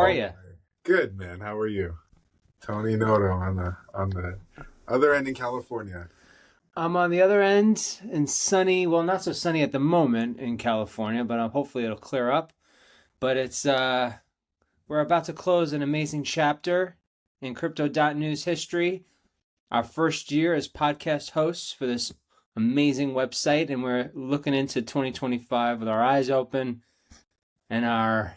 are All you? right. Good, man. How are you? Tony Noto on the other end in California. I'm on the other end in sunny, well, not so sunny at the moment in California, but hopefully it'll clear up. But we're about to close an amazing chapter in crypto.news history. Our first year as podcast hosts for this amazing website, and we're looking into 2025 with our eyes open and our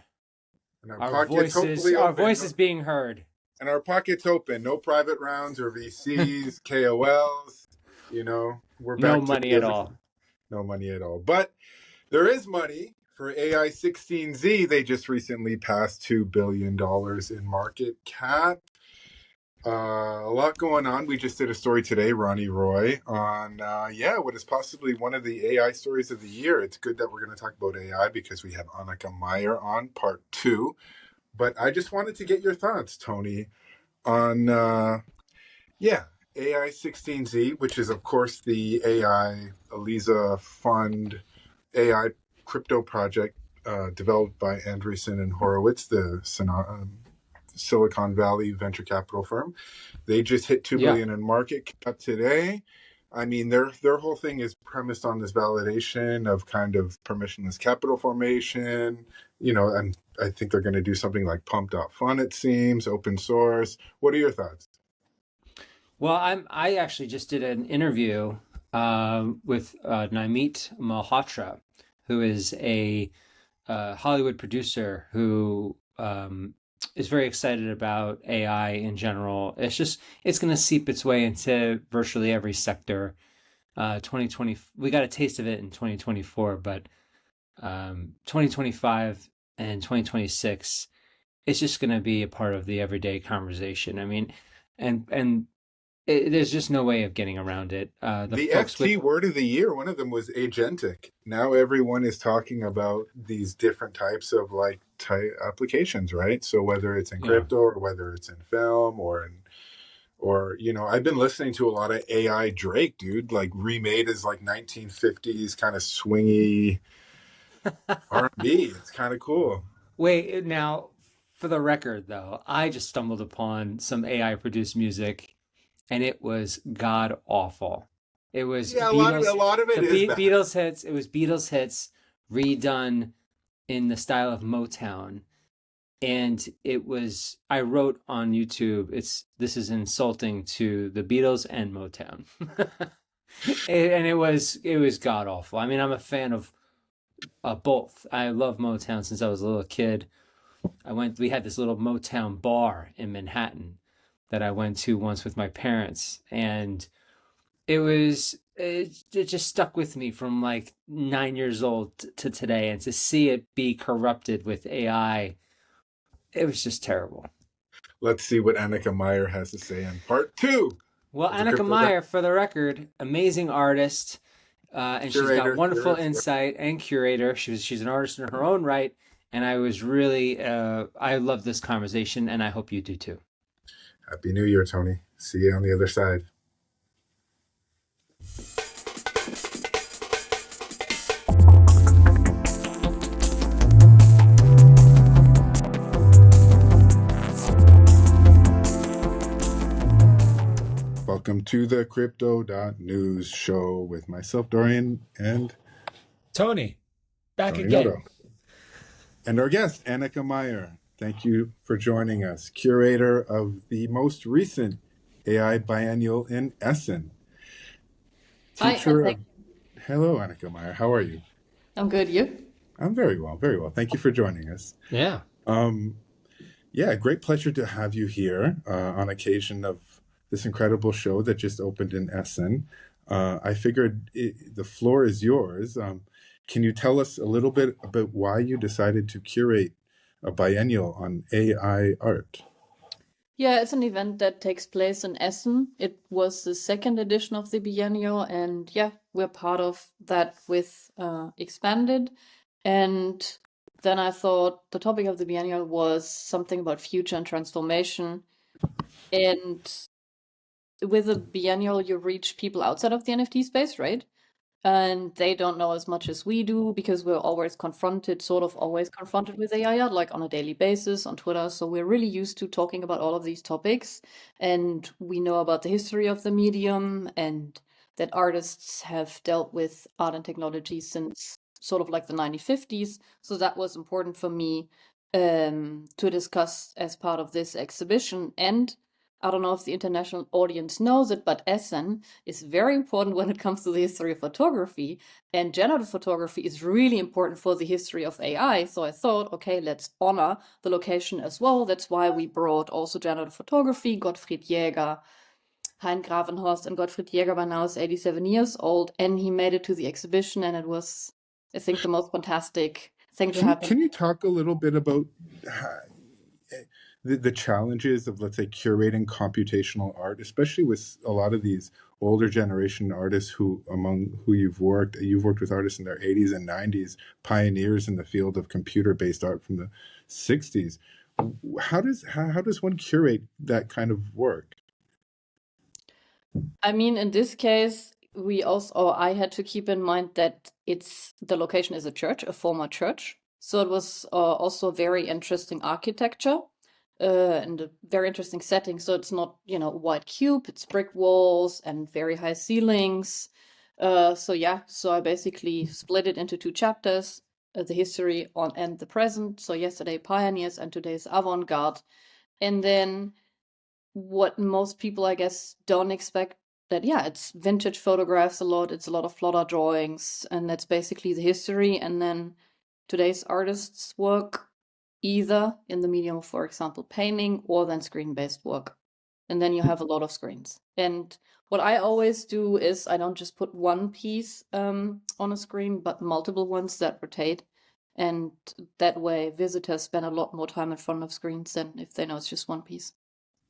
And our our pockets voices hopefully our open. voices being heard. And our pockets open. No private rounds or VCs, KOLs. We're No back to money the at other. all. No money at all. But there is money for AI 16Z. They just recently passed $2 billion in market cap. A lot going on. We just did a story today, Ronnie Roy, on what is possibly one of the AI stories of the year. It's good that we're going to talk about AI because we have Anika Meier on part 2. But I just wanted to get your thoughts, Tony, on AI 16Z, which is of course the AI Eliza Fund AI crypto project developed by Andreessen and Horowitz, the Silicon Valley venture capital firm. They just hit 2 Yeah. billion in market cap today. I mean, their whole thing is premised on this validation of kind of permissionless capital formation, and I think they're going to do something like pump.fun, it seems, open source. What are your thoughts? Well, I actually just did an interview with Naimit Malhotra, who is a Hollywood producer who is very excited about AI in general. It's going to seep its way into virtually every sector. 2020, we got a taste of it in 2024, but 2025 and 2026, it's just going to be a part of the everyday conversation. I mean, and there's just no way of getting around it. The FT word of the year, one of them was agentic. Now everyone is talking about these different types of applications, right? So whether it's in Yeah. crypto or whether it's in film or I've been listening to a lot of AI Drake, dude, like remade as like 1950s kind of swingy R&B. It's kind of cool. Wait, now, for the record, though, I just stumbled upon some AI produced music and it was god awful. It was Yeah, a lot of it is bad. Beatles hits. It was Beatles hits redone in the style of Motown. And I wrote on YouTube, this is insulting to the Beatles and Motown. And it was god awful. I mean, I'm a fan of both. I love Motown since I was a little kid. We had this little Motown bar in Manhattan that I went to once with my parents, and it just stuck with me from like 9 years old to today. And to see it be corrupted with AI, it was just terrible. Let's see what Anika Meier has to say in part 2 Well, of the Anika crypto Meier, for the record, amazing artist, and she's got wonderful curator. insight and curator. She's an artist in her own right, and I was really I love this conversation, and I hope you do too. Happy New Year, Tony. See you on the other side. Welcome to the crypto.news show with myself, Dorian, and Tony, back Tony again. Noto. And our guest, Anika Meier. Thank you for joining us, curator of the most recent AI Biennale in Essen. Hello, Anika Meier. How are you? I'm good. You? I'm very well, very well. Thank you for joining us. Yeah. Great pleasure to have you here on occasion of this incredible show that just opened in Essen. I figured the floor is yours. Can you tell us a little bit about why you decided to curate a biennial on AI art? Yeah, it's an event that takes place in Essen. It was the second edition of the Biennial, and yeah, we're part of that with Expanded. And then I thought the topic of the Biennial was something about future and transformation. And with a Biennial, you reach people outside of the NFT space, right? and they don't know as much as we do because we're always confronted, sort of always confronted with AI, like on a daily basis on Twitter. So we're really used to talking about all of these topics, and we know about the history of the medium and that artists have dealt with art and technology since sort of like the 1950s. So that was important for me to discuss as part of this exhibition. And I don't know if the international audience knows it, but Essen is very important when it comes to the history of photography. And generative photography is really important for the history of AI. So I thought, okay, let's honor the location as well. That's why we brought also generative photography, Gottfried Jäger, Hein Gravenhorst, and Gottfried Jäger by now is 87 years old. And he made it to the exhibition, and it was, I think, the most fantastic thing to happen. Can you talk a little bit about the challenges of, let's say, curating computational art, especially with a lot of these older generation artists among who you've worked with artists in their 80s and 90s, pioneers in the field of computer-based art from the 60s. How does one curate that kind of work? I mean, in this case, I had to keep in mind that the location is a church, a former church. So it was also very interesting architecture and a very interesting setting. So it's not, a white cube, it's brick walls and very high ceilings. So I basically split it into two chapters, the history and the present. So yesterday pioneers and today's avant-garde. And then what most people, I guess, don't expect that, it's vintage photographs a lot. It's a lot of flotter drawings, and that's basically the history. And then today's artists work either in the medium of, for example, painting or then screen-based work. And then you have a lot of screens. And what I always do is I don't just put one piece on a screen, but multiple ones that rotate. And that way visitors spend a lot more time in front of screens than if they know it's just one piece.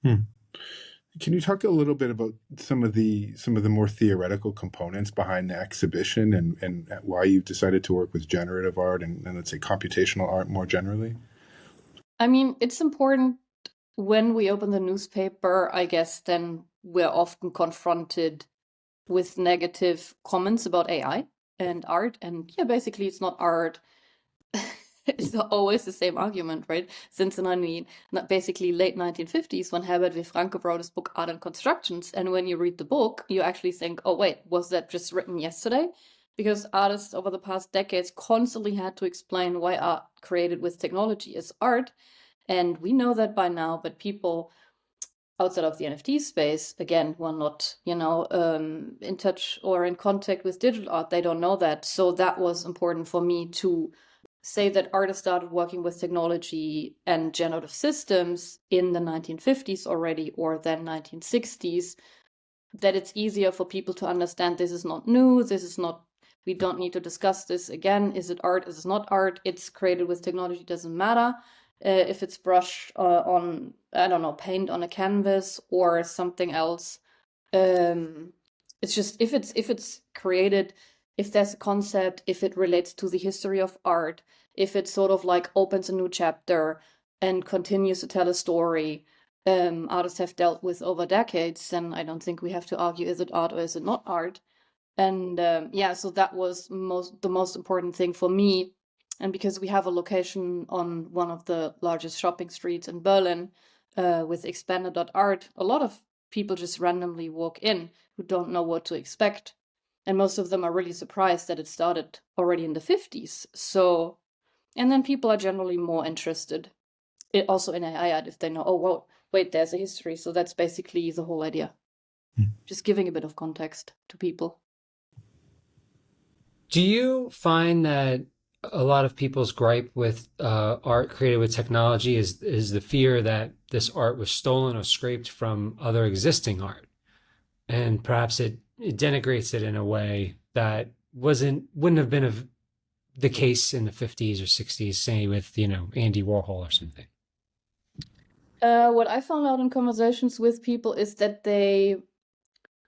Can you talk a little bit about some of the more theoretical components behind the exhibition and why you decided to work with generative art and let's say computational art more generally? I mean, it's important when we open the newspaper, I guess, then we're often confronted with negative comments about AI and art. And basically it's not art. It's always the same argument, right? Since basically late 1950s, when Herbert W. Franke wrote his book Art and Constructions. And when you read the book, you actually think, oh, wait, was that just written yesterday? Because artists over the past decades constantly had to explain why art created with technology is art. And we know that by now, but people outside of the NFT space, again, who are not, in touch or in contact with digital art, they don't know that. So that was important for me to say that artists started working with technology and generative systems in the 1950s already, or then 1960s, that it's easier for people to understand this is not new, we don't need to discuss this again. Is it art? Is it not art? It's created with technology, doesn't matter. If it's brushed on, I don't know, paint on a canvas or something else. It's just if it's created, if there's a concept, if it relates to the history of art, if it sort of like opens a new chapter and continues to tell a story artists have dealt with over decades, then I don't think we have to argue, is it art or is it not art? And so that was the most important thing for me. And because we have a location on one of the largest shopping streets in Berlin with expanded.art, a lot of people just randomly walk in who don't know what to expect. And most of them are really surprised that it started already in the 50s. So, and then people are generally more interested also in AI art if they know, oh, well, wait, there's a history. So that's basically the whole idea. Just giving a bit of context to people. Do you find that a lot of people's gripe with art created with technology is the fear that this art was stolen or scraped from other existing art, and perhaps it denigrates it in a way that wouldn't have been the case in the 50s or 60s, say with Andy Warhol or something? What I found out in conversations with people is that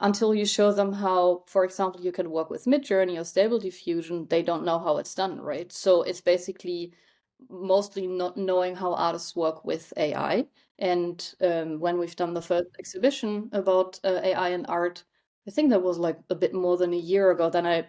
until you show them how, for example, you can work with Midjourney or Stable Diffusion, they don't know how it's done, right? So it's basically mostly not knowing how artists work with AI. And when we've done the first exhibition about AI and art, I think that was like a bit more than a year ago, then I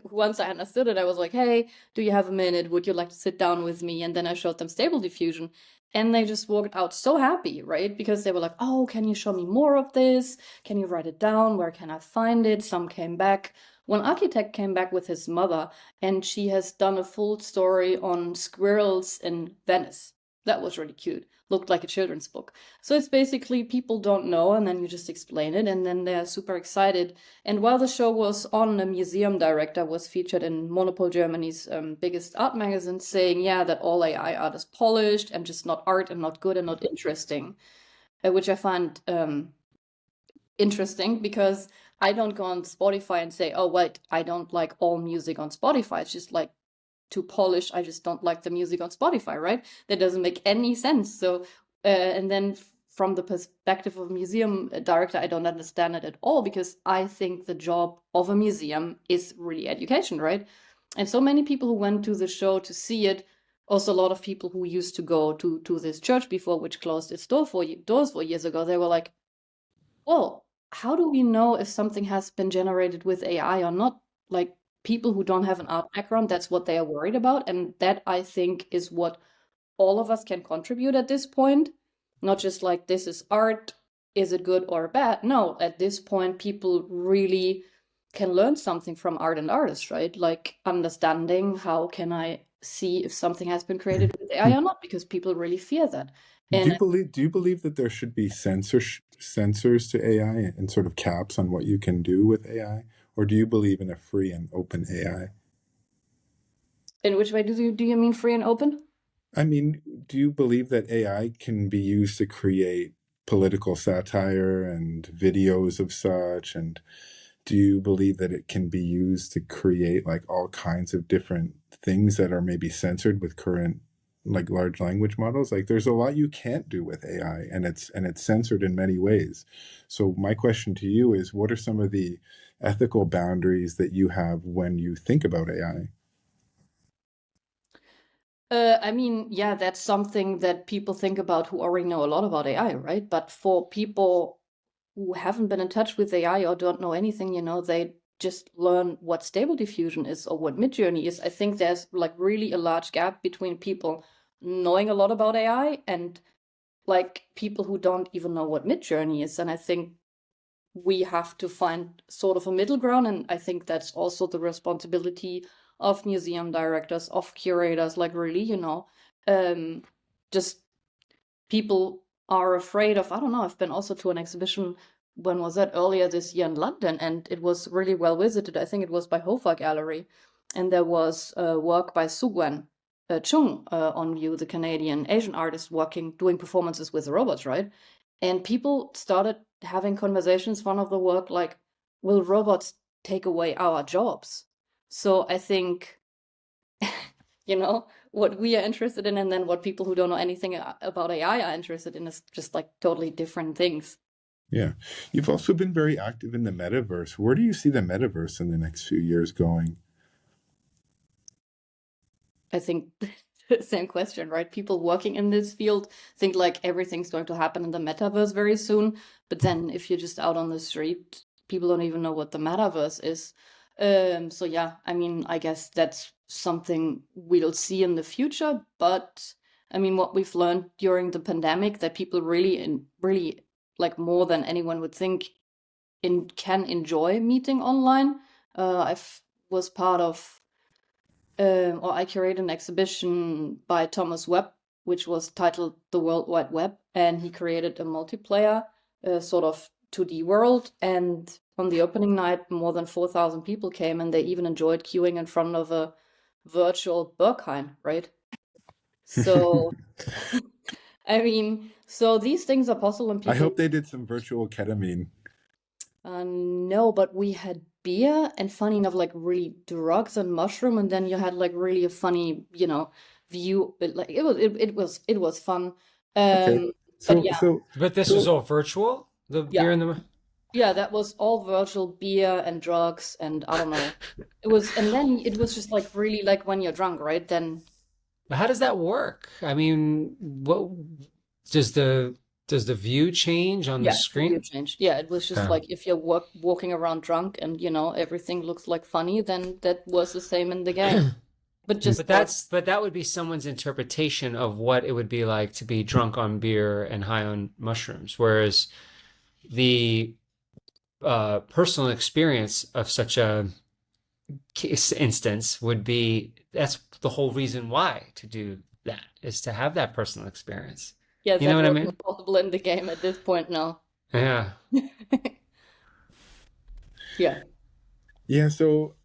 once I understood it, I was like, hey, do you have a minute? Would you like to sit down with me? And then I showed them Stable Diffusion. And they just walked out so happy, right? Because they were like, oh, can you show me more of this? Can you write it down? Where can I find it? Some came back. One architect came back with his mother, and she has done a full story on squirrels in Venice. That was really cute. Looked like a children's book. So it's basically people don't know, and then you just explain it, and then they're super excited. And while the show was on, a museum director was featured in Monopol, Germany's biggest art magazine, saying, yeah, that all AI art is polished and just not art and not good and not interesting, which I find interesting because I don't go on Spotify and say, oh, wait, I don't like all music on Spotify. It's just like too polished. I just don't like the music on Spotify, right? That doesn't make any sense. So, and then from the perspective of a museum director, I don't understand it at all because I think the job of a museum is really education, right? And so many people who went to the show to see it, also a lot of people who used to go to this church before, which closed its doors 4 years ago, they were like, well, how do we know if something has been generated with AI or not? Like people who don't have an art background, that's what they are worried about. And that I think is what all of us can contribute at this point. Not just like this is art, is it good or bad? No, at this point, people really can learn something from art and artists, right? Like understanding how can I see if something has been created with AI or not, because people really fear that. And Do you believe that there should be censors to AI and sort of caps on what you can do with AI, or do you believe in a free and open AI? in which way do you mean free and open? I mean, do you believe that AI can be used to create political satire and videos of such? And do you believe that it can be used to create like all kinds of different things that are maybe censored with current like large language models? Like there's a lot you can't do with AI, and it's censored in many ways. So my question to you is, what are some of the ethical boundaries that you have when you think about AI? I mean, yeah, that's something that people think about who already know a lot about AI, right? But for people who haven't been in touch with AI or don't know anything, they just learn what Stable Diffusion is or what Midjourney is. I think there's like really a large gap between people knowing a lot about AI and like people who don't even know what Midjourney is. And I think we have to find sort of a middle ground. And I think that's also the responsibility of museum directors, of curators, like really, just people are afraid of, I don't know, I've been also to an exhibition, when was that, earlier this year in London, and it was really well visited. I think it was by Hofer Gallery, and there was work by Sugwen Chung on view, the Canadian Asian artist doing performances with robots, right? And people started having conversations, one of the work, like, will robots take away our jobs? So I think, what we are interested in and then what people who don't know anything about AI are interested in is just like totally different things. Yeah. You've also been very active in the metaverse. Where do you see the metaverse in the next few years going? I think same question, right? People working in this field think like everything's going to happen in the metaverse very soon. But then if you're just out on the street, people don't even know what the metaverse is. So yeah, I mean, I guess that's something we'll see in the future. But I mean, what we've learned during the pandemic, that people really like more than anyone would think can enjoy meeting online. I was part of or I curated an exhibition by Thomas Webb, which was titled The World Wide Web, and he created a multiplayer sort of 2D world. And on the opening night, more than 4,000 people came, and they even enjoyed queuing in front of a virtual Berghain, right? So, I mean, so these things are possible, and I people. hope they did some virtual ketamine. No, but we had beer and funny enough, like really drugs and mushroom, and then you had like really a funny, view. Like it was fun. Okay. But So yeah, so But this was all virtual? The yeah, beer in the. yeah, that was all virtual beer and drugs, and I don't know. And then it was just like really like when you're drunk, right? Then How does that work? I mean, what does the Does the view change on the Yeah, the view screen? changed. Yeah, it was just Okay. like if you're walking around drunk and everything looks like funny, then that was the same in the game, but just more. But that would be someone's interpretation of what it would be like to be drunk on beer and high on mushrooms, whereas the personal experience of such a case instance would be that's the whole reason why to do that is to have that personal experience. Yeah, You know that what I wasn't mean? possible in the game at this point now. Yeah. Yeah. Yeah, so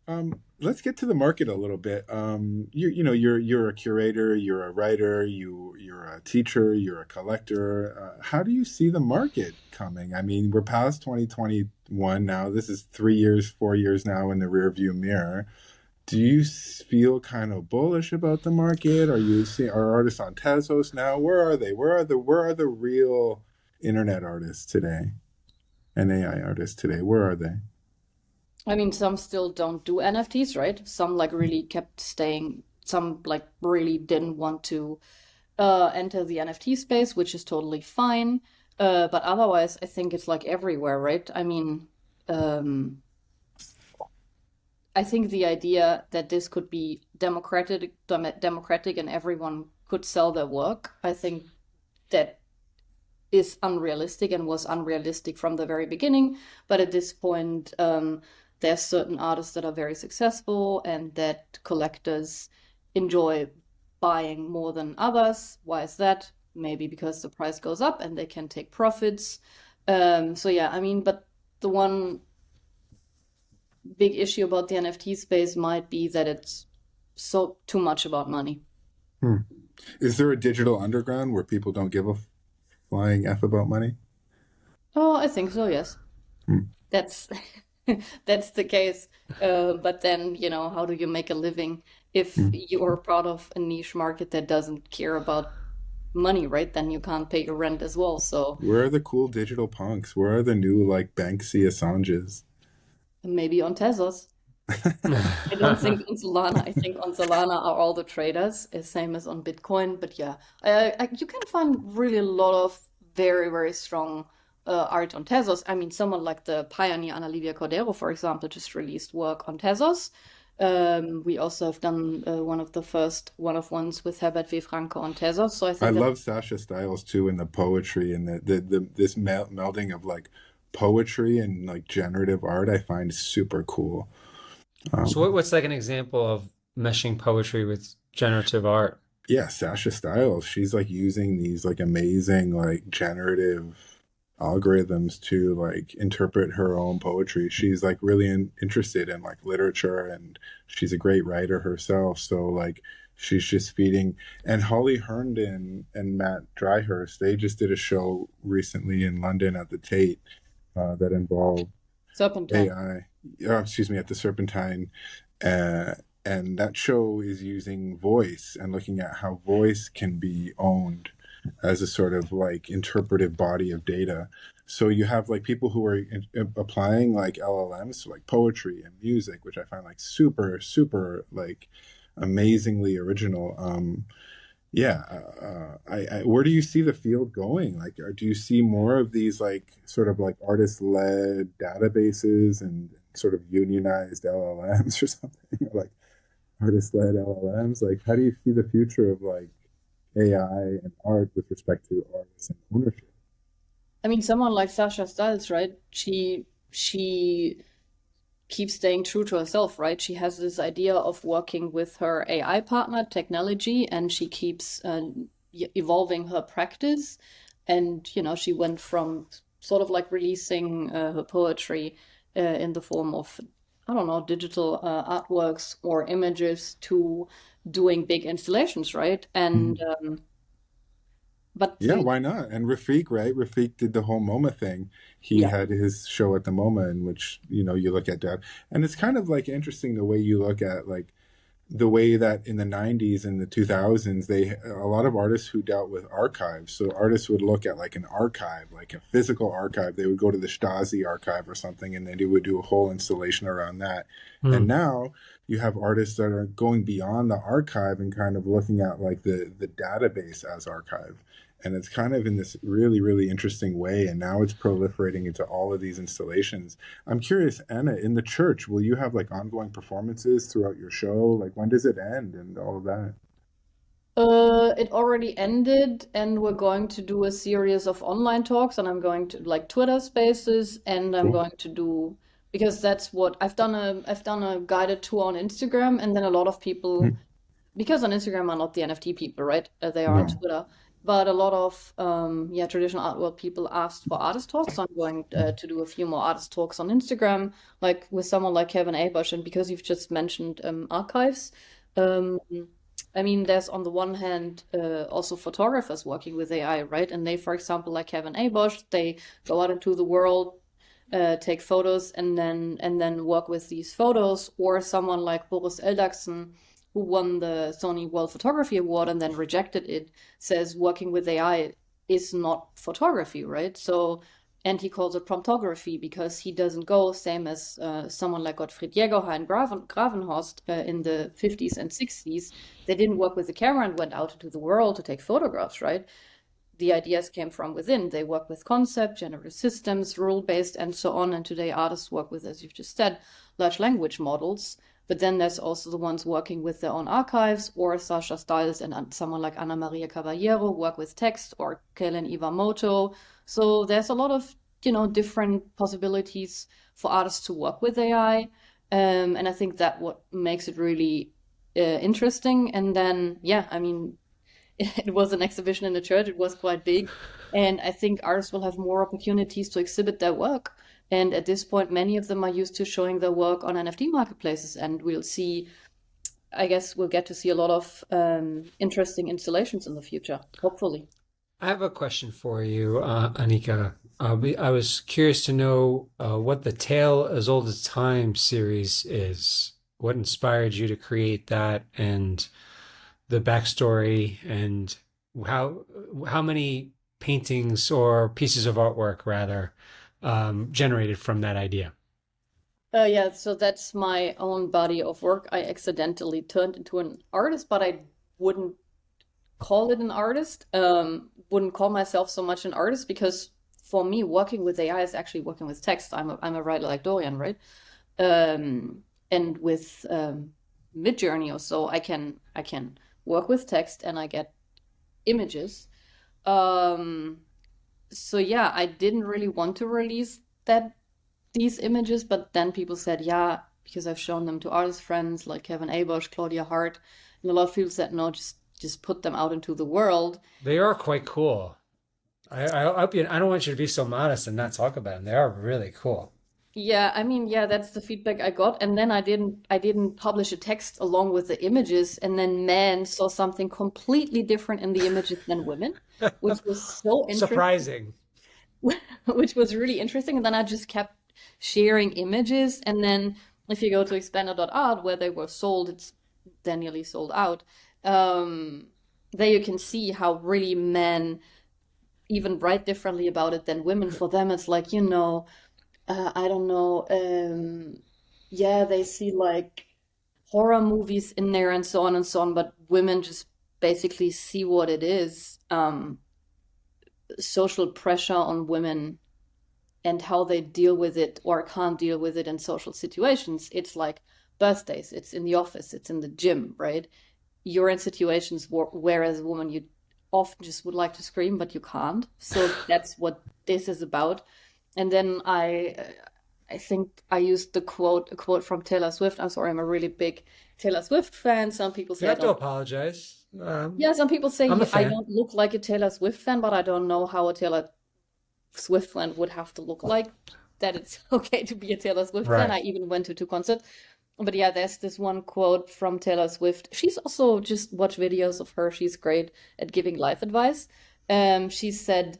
let's get to the market a little bit. You're a curator, you're a writer, you're a teacher, you're a collector. How do you see the market coming? I mean, we're past 2021 now. This is 3 years, 4 years now in the rearview mirror. Do you feel kind of bullish about the market? Are artists on Tezos now? Where are they? Where are the real internet artists today and AI artists today? Where are they? I mean, some still don't do NFTs, right? Some like really kept staying. Some like really didn't want to enter the NFT space, which is totally fine. But otherwise, I think it's like everywhere, right? I mean, um, I think the idea that this could be democratic and everyone could sell their work, I think that is unrealistic and was unrealistic from the very beginning. But at this point, there's certain artists that are very successful and that collectors enjoy buying more than others. Why is that? Maybe because the price goes up and they can take profits. So yeah, I mean, but the one big issue about the NFT space might be that it's so too much about money. Is there a digital underground where people don't give a flying F about money? Oh, I think so, yes. Hmm. That's that's the case. But then, how do you make a living if you're part of a niche market that doesn't care about money, right? Then you can't pay your rent as well. So Where are the cool digital punks? Where are the new like Banksy Assanges? maybe on Tezos. I don't think on Solana. I think on Solana are all the traders, same as on Bitcoin. But yeah, you can find really a lot of very, very strong art on Tezos. I mean, someone like the pioneer Ana Livia Cordero, for example, just released work on Tezos. We also have done one of the first one-of-ones with Herbert V. Franke on Tezos. So I I think that, love Sasha Styles too, and the poetry and this melding of like poetry and like generative art. I find super cool. So what's like an example of meshing poetry with generative art? Yeah, Sasha Styles. She's like using these like amazing like generative algorithms to like interpret her own poetry. She's like really interested in like literature, and she's a great writer herself. So like she's just feeding. And Holly Herndon and Matt Dryhurst, they just did a show recently in London at the Tate that involved Serpentine. AI. Excuse me, at the Serpentine. Uh, and that show is using voice and looking at how voice can be owned as a sort of like interpretive body of data. So you have like people who are applying like LLMs to like poetry and music, which I find like super, super like amazingly original. Where do you see the field going? Like, do you see more of these like sort of like artist-led databases and sort of unionized LLMs or something, or like artist-led LLMs? Like, how do you see the future of like AI and art with respect to artists and ownership? I mean, someone like Sasha Stiles, right? She keeps staying true to herself, right? She has this idea of working with her AI partner, technology, and she keeps evolving her practice. And, she went from sort of like releasing her poetry in the form of, I don't know, digital artworks or images to doing big installations, right? And, but Yeah, why not? And Rafiq, right? Rafiq did the whole MoMA thing. He yeah, had his show at the MoMA in which, you look at that. And it's kind of like interesting the way you look at like the way that in the 90s and the 2000s, a lot of artists who dealt with archives. So artists would look at like an archive, like a physical archive. They would go to the Stasi archive or something, and they would do a whole installation around that. And now you have artists that are going beyond the archive and kind of looking at like the database as archive. And it's kind of in this really, really interesting way. And now it's proliferating into all of these installations. I'm curious, Anna, in the church, will you have like ongoing performances throughout your show? Like, when does it end and all of that? It already ended, and we're going to do a series of online talks, and I'm going to like Twitter Spaces, and I'm Cool. going to do because that's what I've done a guided tour on Instagram, and then a lot of people Hmm. because on Instagram are not the NFT people, right? They are on No. Twitter. But a lot of traditional art world people asked for artist talks. So I'm going to do a few more artist talks on Instagram, like with someone like Kevin Abosch. And because you've just mentioned archives, um, I mean, there's on the one hand also photographers working with AI, right? And they, for example, like Kevin Abosch, they go out into the world, take photos, and then work with these photos. Or someone like Boris Eldagsen, who won the Sony World Photography Award and then rejected it, says working with AI is not photography, right? So, and he calls it promptography because he doesn't go same as someone like Gottfried Jägerhaar and Gravenhorst in the 50s and 60s. They didn't work with the camera and went out into the world to take photographs, right? The ideas came from within. They work with concept, generative systems, rule-based, and so on. And today artists work with, as you've just said, large language models. But then there's also the ones working with their own archives, or Sasha Stiles and someone like Ana Maria Caballero work with text, or Kellen Iwamoto. So there's a lot of, different possibilities for artists to work with AI. And I think that what makes it really interesting. And then, yeah, I mean, it was an exhibition in the church. It was quite big. And I think artists will have more opportunities to exhibit their work. And at this point, many of them are used to showing their work on NFT marketplaces. And we'll see, I guess we'll get to see a lot of interesting installations in the future, hopefully. I have a question for you, Anika. I was curious to know what the Tale as Old as Time series is. What inspired you to create that, and the backstory, and how how many paintings or pieces of artwork, rather, generated from that idea? Yeah, so that's my own body of work. I accidentally turned into an artist, but I wouldn't call it an artist. Wouldn't call myself so much an artist because for me, working with AI is actually working with text. I'm a writer like Dorian, right? And with Midjourney or so, I can work with text and I get images. Um, so yeah, I didn't really want to release that these images, but then people said, yeah, because I've shown them to artist friends like Kevin Abosch, Claudia Hart, and a lot of people said, no, just put them out into the world. They are quite cool. I hope you. I don't want you to be so modest and not talk about them. They are really cool. Yeah, I mean, yeah, that's the feedback I got. And then I didn't publish a text along with the images, and then men saw something completely different in the images than women, which was so interesting, Surprising. which was really interesting. And then I just kept sharing images. And then if you go to expander.art where they were sold, they're nearly sold out. Um, there you can see how really men even write differently about it than women. For them, it's like, I don't know. Yeah, they see like horror movies in there and so on and so on, but women just basically see what it is. Social pressure on women and how they deal with it or can't deal with it in social situations. It's like birthdays, it's in the office, it's in the gym, right? You're in situations where as a woman you often just would like to scream, but you can't. So that's what this is about. And then I think I used a quote from Taylor Swift. I'm sorry, I'm a really big Taylor Swift fan. Some people You say I have to don't. apologize. Yeah, some people say I'm a I fan. don't look like a Taylor Swift fan, but I don't know how a Taylor Swift fan would have to look like. That it's okay to be a Taylor Swift fan. Right. I even went to two concerts. But yeah, there's this one quote from Taylor Swift. She's also just watch videos of her. She's great at giving life advice. She said,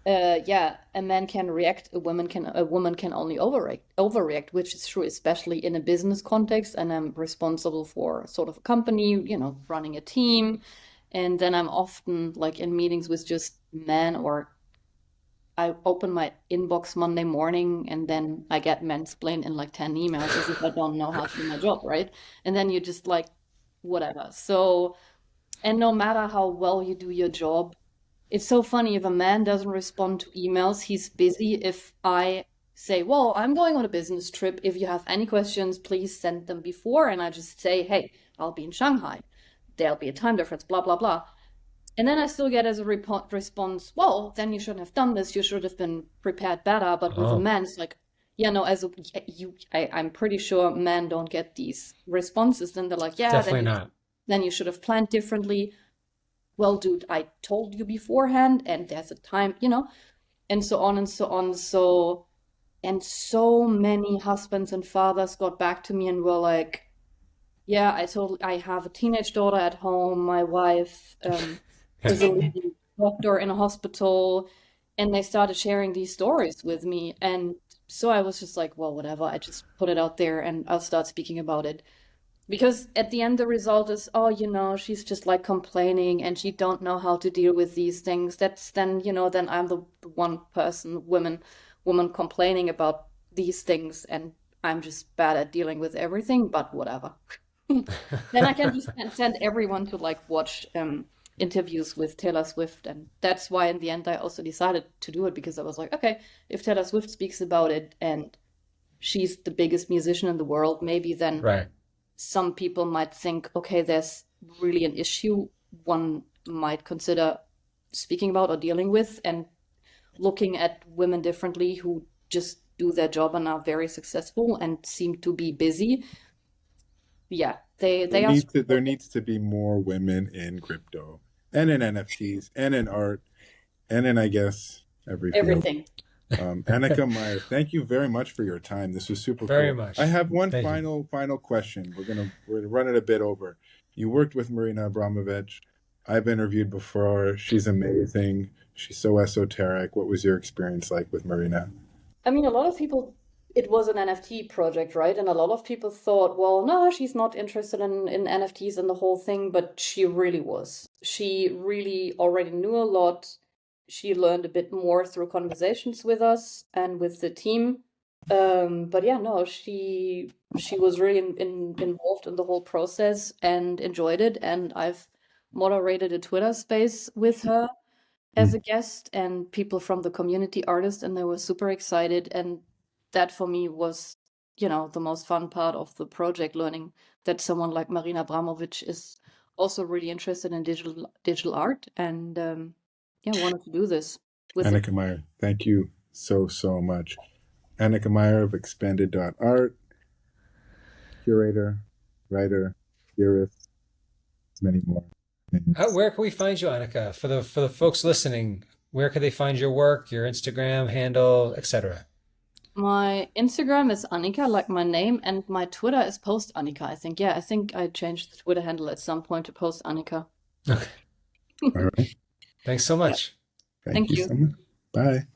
yeah, a man can react, a woman can only overreact, which is true, especially in a business context. And I'm responsible for sort of a company, running a team. And then I'm often like in meetings with just men, or I open my inbox Monday morning and then I get mansplained in like 10 emails as if I don't know how to do my job, right? And then you just like, whatever. So, and no matter how well you do your job, it's so funny if a man doesn't respond to emails, he's busy. If I say, well, I'm going on a business trip. If you have any questions, please send them before. And I just say, hey, I'll be in Shanghai. There'll be a time difference, blah, blah, blah. And then I still get as a response, well, then you shouldn't have done this. You should have been prepared better. But with a man, it's like, yeah, no, I'm pretty sure men don't get these responses. Then they're like, yeah, Definitely not. Then you should have planned differently. Well, dude, I told you beforehand, and there's a time, and so on and so on. And so many husbands and fathers got back to me and were like, yeah, I have a teenage daughter at home. My wife is a leading doctor in a hospital, and they started sharing these stories with me. And so I was just like, well, whatever. I just put it out there and I'll start speaking about it. Because at the end, the result is, oh, she's just like complaining and she don't know how to deal with these things. That's then, then I'm the one person, woman complaining about these things, and I'm just bad at dealing with everything, but whatever. Then I can just send everyone to like watch interviews with Taylor Swift. And that's why in the end, I also decided to do it, because I was like, okay, if Taylor Swift speaks about it and she's the biggest musician in the world, maybe then Right. some people might think, okay, there's really an issue one might consider speaking about or dealing with, and looking at women differently who just do their Mm-hmm. job and are very successful and seem to be busy. Yeah, they There are. needs to be more women in crypto and in NFTs and in art and in, I guess, every field. Everything. Anika Meier, thank you very much for your time. This was super Very cool. much. I have one Thank you. final question. We're gonna run it a bit over. You worked with Marina Abramovich. I've interviewed before. She's amazing. She's so esoteric. What was your experience like with Marina? I mean, a lot of people, it was an NFT project, right? And a lot of people thought, well, no, she's not interested in NFTs and the whole thing, but she really was. She really already knew a lot. She learned a bit more through conversations with us and with the team. But yeah, no, she was really involved in the whole process and enjoyed it. And I've moderated a Twitter space with her as a guest, and people from the community artists, and they were super excited. And that for me was, the most fun part of the project, learning that someone like Marina Abramovic is also really interested in digital art, and wanted to do this with Anika Meier, thank you so much. Anika Meier of expanded.art, curator, writer, theorist, many more things. Where can we find you, Anika? For the folks listening, where can they find your work, your Instagram handle, etc.? My Instagram is Anika, like my name, and my Twitter is Post Anika, I think. Yeah, I think I changed the Twitter handle at some point to Post Anika. Okay. All right. Thanks so much. Thank you so much. Bye.